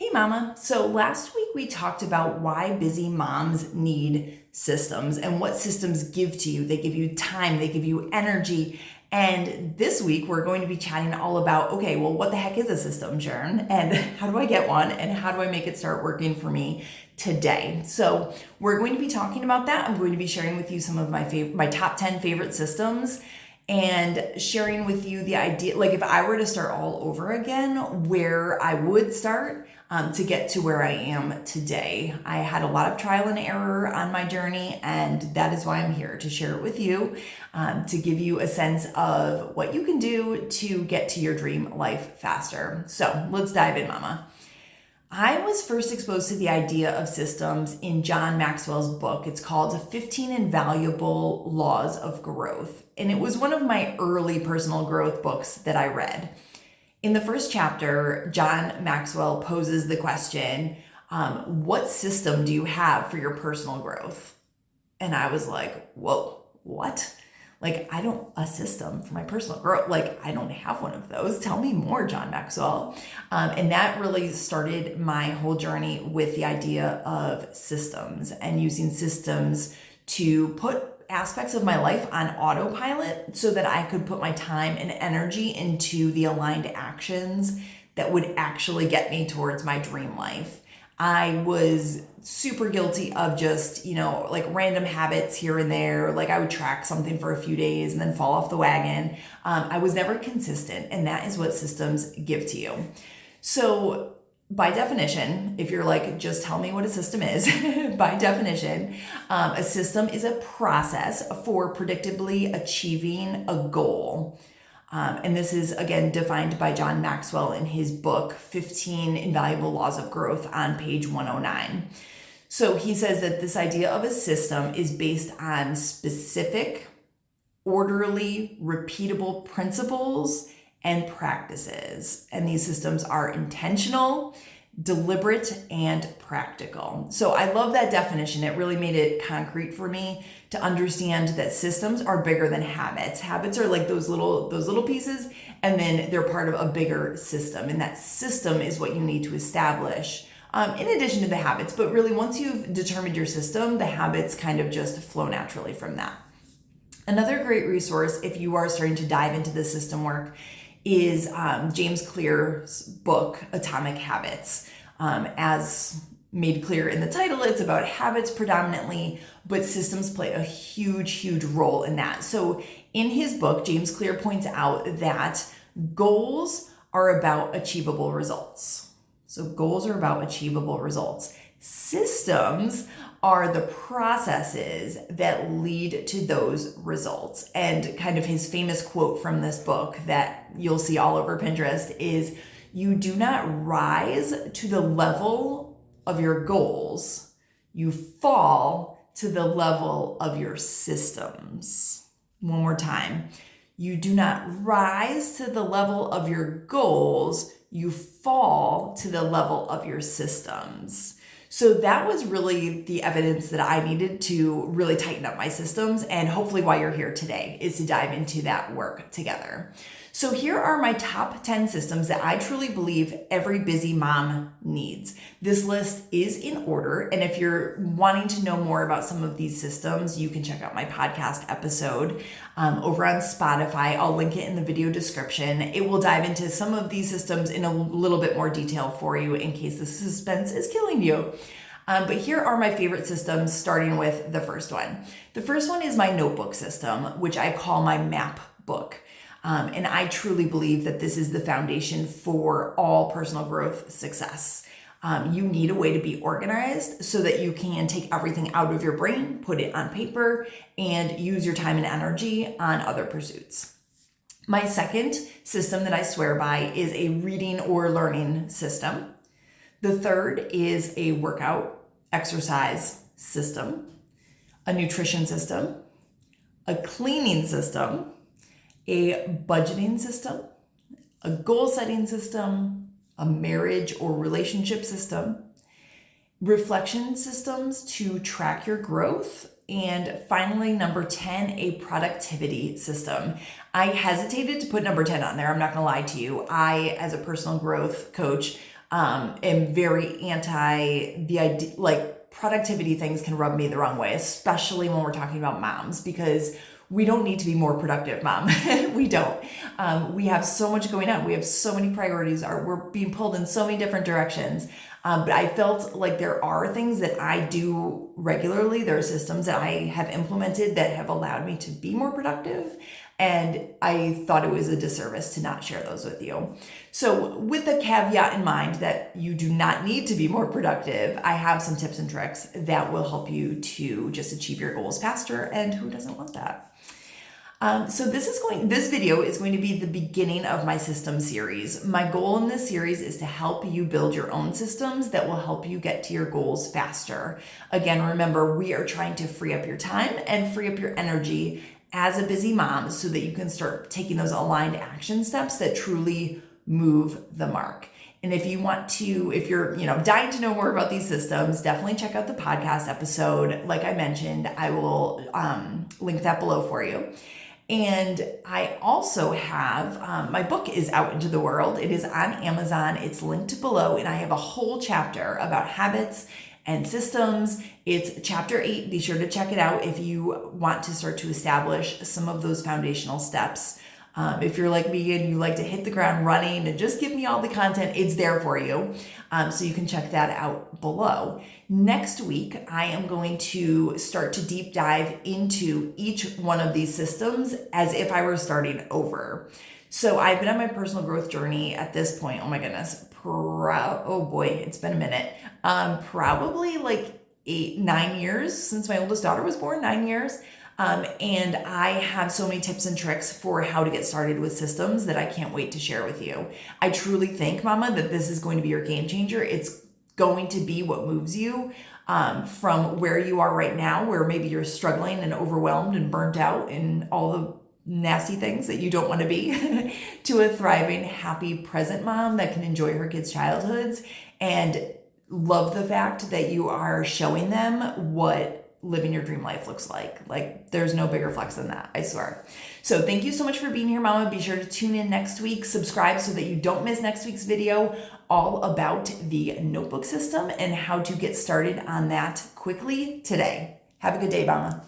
Hey mama. So last week we talked about why busy moms need systems and what systems give to you. They give you time, they give you energy. And this week we're going to be chatting all about, okay, well, what the heck is a system, Sharon? And how do I get one? And how do I make it start working for me today? So we're going to be talking about that. I'm going to be sharing with you some of my top 10 favorite systems and sharing with you the idea, like if I were to start all over again, where I would start to get to where I am today. I had a lot of trial and error on my journey, and that is why I'm here to share it with you, to give you a sense of what you can do to get to your dream life faster. So let's dive in, mama. I was first exposed to the idea of systems in John Maxwell's book. It's called 15 Invaluable Laws of Growth. And it was one of my early personal growth books that I read. In the first chapter, John Maxwell poses the question, what system do you have for your personal growth? And I was like, whoa, what? A system for my personal growth. I don't have one of those. Tell me more, John Maxwell. And that really started my whole journey with the idea of systems and using systems to put aspects of my life on autopilot so that I could put my time and energy into the aligned actions that would actually get me towards my dream life. I was super guilty of just, random habits here and there. I would track something for a few days and then fall off the wagon. I was never consistent, and that is what systems give to you. So by definition, if you're just tell me what a system is, by definition, a system is a process for predictably achieving a goal. And this is, again, defined by John Maxwell in his book, 15 Invaluable Laws of Growth on page 109. So he says that this idea of a system is based on specific, orderly, repeatable principles and practices. And these systems are intentional, deliberate, and practical. So I love that definition. It really made it concrete for me to understand that systems are bigger than habits. Habits are like those little pieces, and then they're part of a bigger system. And that system is what you need to establish in addition to the habits. But really, once you've determined your system, the habits kind of just flow naturally from that. Another great resource, if you are starting to dive into the system work, is James Clear's book, Atomic Habits. As made clear in the title, it's about habits predominantly, but systems play a huge role in that. So in his book, James Clear points out that goals are about achievable results. So goals are about achievable results. Systems are the processes that lead to those results. And kind of his famous quote from this book that you'll see all over Pinterest is, you do not rise to the level of your goals, you fall to the level of your systems. One more time. You do not rise to the level of your goals, you fall to the level of your systems. So that was really the evidence that I needed to really tighten up my systems, and hopefully why you're here today is to dive into that work together. So here are my top 10 systems that I truly believe every busy mom needs. This list is in order, and if you're wanting to know more about some of these systems, you can check out my podcast episode over on Spotify. I'll link it in the video description. It will dive into some of these systems in a little bit more detail for you in case the suspense is killing you. But here are my favorite systems, starting with the first one. The first one is my notebook system, which I call my map book. And I truly believe that this is the foundation for all personal growth success. You need a way to be organized so that you can take everything out of your brain, put it on paper, and use your time and energy on other pursuits. My second system that I swear by is a reading or learning system. The third is a workout exercise system, a nutrition system, a cleaning system, a budgeting system, a goal setting system, a marriage or relationship system, reflection systems to track your growth, and finally, number 10, a productivity system. I hesitated to put number 10 on there. I'm not going to lie to you. I, as a personal growth coach, am very anti the idea, like productivity things can rub me the wrong way, especially when we're talking about moms, because we don't need to be more productive, mom. We don't. We have so much going on. We have so many priorities. We're being pulled in so many different directions. But I felt like there are things that I do regularly. There are systems that I have implemented that have allowed me to be more productive. And I thought it was a disservice to not share those with you. So with the caveat in mind that you do not need to be more productive, I have some tips and tricks that will help you to just achieve your goals faster. And who doesn't want that? So this video is going to be the beginning of my system series. My goal in this series is to help you build your own systems that will help you get to your goals faster. Again, remember, we are trying to free up your time and free up your energy as a busy mom so that you can start taking those aligned action steps that truly move the mark. And if you're dying to know more about these systems, definitely check out the podcast episode. Like I mentioned, I will link that below for you. And I also have, my book is out into the world. It is on Amazon. It's linked below, and I have a whole chapter about habits and systems. It's chapter 8. Be sure to check it out if you want to start to establish some of those foundational steps. If you're like me and you like to hit the ground running and just give me all the content, it's there for you. So you can check that out below. Next week, I am going to start to deep dive into each one of these systems as if I were starting over. So I've been on my personal growth journey at this point. Oh my goodness. Oh boy, it's been a minute. Probably like 9 years since my oldest daughter was born, 9 years. And I have so many tips and tricks for how to get started with systems that I can't wait to share with you. I truly think, Mama, that this is going to be your game changer. It's going to be what moves you from where you are right now, where maybe you're struggling and overwhelmed and burnt out and all the nasty things that you don't want to be, to a thriving, happy, present mom that can enjoy her kids' childhoods and love the fact that you are showing them what living your dream life looks like. Like, there's no bigger flex than that, I swear. So thank you so much for being here, Mama. Be sure to tune in next week. Subscribe so that you don't miss next week's video all about the notebook system and how to get started on that quickly today. Have a good day, Mama.